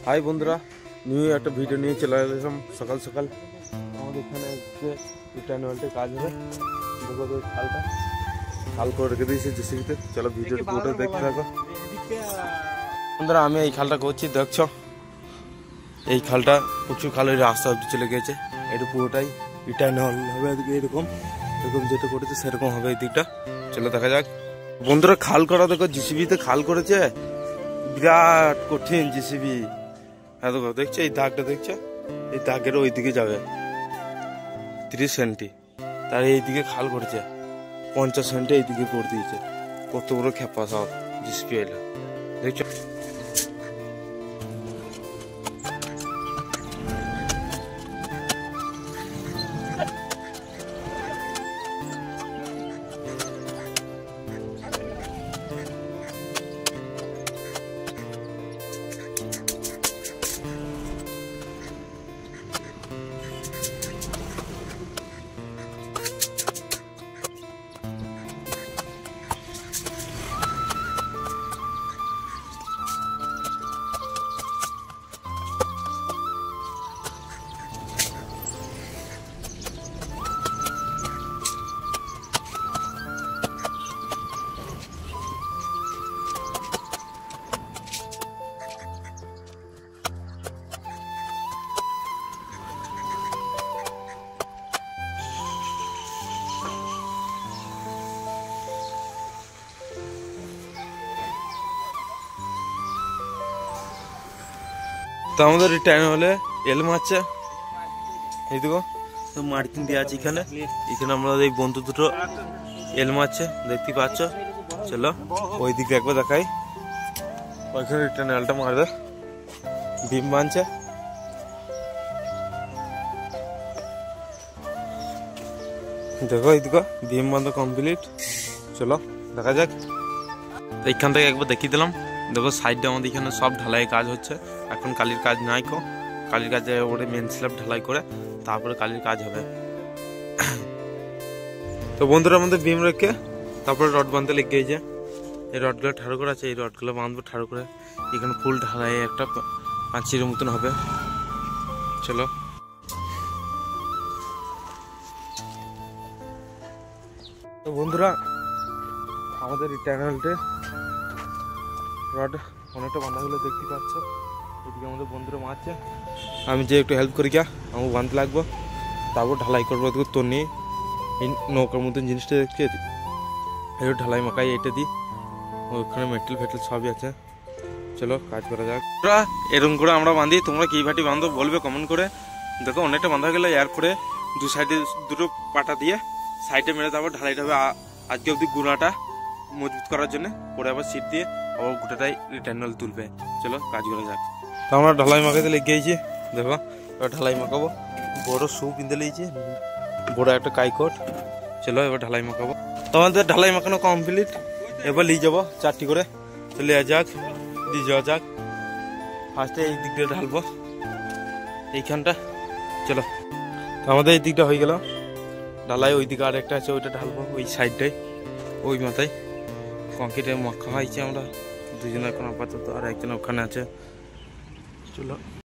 High বন্ধুরা, new একটা video নিয়ে চলে এলাম সকাল সকাল। আমাদের এখানে যে রিটার্নওয়েলটা কাজ হবে, দেখো তো খাল করে রেখে দিয়েছে জেসিবিতে। চলো ভিডিওটা পুরোটা দেখতে থাকো বন্ধুরা। আমি এই খালটা করছি, দেখছো এই খালটা প্রচুর খাল, ওই রাস্তা অব্দি চলে গেছে। এটা পুরোটাই রিটার্নওয়েল হবে, এরকম এরকম যেটা করেছে সেরকম হবে এই দিকটা। চলো দেখা যাক বন্ধুরা। খাল করা দেখো, জিসিবিতে খাল করেছে, বিরাট কঠিন জিসিবি। হ্যাঁ দেখো, দেখছো এই দাগটা, দেখছো এই দাগের ওই দিকে যাবে 30 সেন্টি, তার এইদিকে খাল করেছে 50 সেন্টি এইদিকে করে দিয়েছে। কত বড় খেপা সব জিসিবি এলা, দেখছো। তো আমাদের রিটার্ন হলে এল মারছে, এই দেখো তো মার্কিং দেওয়া আছে এখানে। এখানে আমরা এই বন্ধু দুটো এল মারছে, দেখতে পাচ্ছ। চলো ওই দিকে একবার দেখাই, ওইখানে রিটার্ন এলটা মারবে, বিম বানছে। দেখো এই দিকে বিম বান্ধা কমপ্লিট। চলো দেখা যাক, এইখান থেকে একবার দেখিয়ে দিলাম। দেখো সাইডে আমাদের এখানে সব ঢালাই কাজ হচ্ছে এখন। কালির কাজ নাই, কালির কাজে ওরে মেন স্ল্যাব ঢালাই করে তারপরে কালির কাজ হবে। তো বন্ধুরা আমাদের বিম রেখে তারপরে রড বাঁধতে লেগে গিয়েছে। এই রডগুলো ঠাড়ো করে আছে, এই রডগুলো বাঁধবো ঠাড়ো করে। এখানে ফুল ঢালাই একটা পাঁচিরের মতন হবে। চলো তো বন্ধুরা, আমাদের রিটার্নালটে রড অনেকটা বাঁধা হলে দেখতে পাচ্ছ। এদিকে আমাদের বন্ধুরা মারছে, আমি যে একটু হেল্প করি, আমাকে বাঁধতে লাগবো, তারপর ঢালাই করবো। তোর নিয়ে এই নৌকার মতন জিনিসটা দেখছি, এই ঢালাই মাকাই এটা দিই, ওখানে মেটেল ফেটেল সবই আছে। চলো কাজ করা যাক। এরকম করে আমরা বাঁধি, তোমরা কি ভাটি বাঁধো বলবে কমেন্ট করে। দেখো অনেকটা বাঁধা গেলে এরপরে দু সাইডে দুটো পাটা দিয়ে সাইডে মেরে তারপর ঢালাইটা হবে। আজকে অব্দি গুঁড়াটা মজবুত করার জন্য পরে আবার সিট দিয়ে আবার গোটাটাই রিটার্নাল তুলবে। চলো কাজ করা যাক। তো আমরা ঢালাই মাখাতে লেগে গিয়েছি, দেখো এবার ঢালাই মাখাবো। বড় শু কিনতে লেগেছি, বড় একটা কাইকট। চলো এবার ঢালাই মাখাবো। তো আমাদের ঢালাই মাখানো কমপ্লিট, এবার নিয়ে যাবো 4টি করে। চলে যাক, দিয়ে যাওয়া যাক। ফার্স্টে এই দিক দিয়ে ঢালবো এইখানটা। চলো তো আমাদের এই দিকটা হয়ে গেল ঢালাই। ওই দিকে আর একটা আছে, ওইটা ঢালবো ওই সাইডটাই, ওই মাথায় কংক্রিটে মাখা হয়েছে। আমরা দুজনে এখন আপাতত, আর একজন ওখানে আছে। চলো।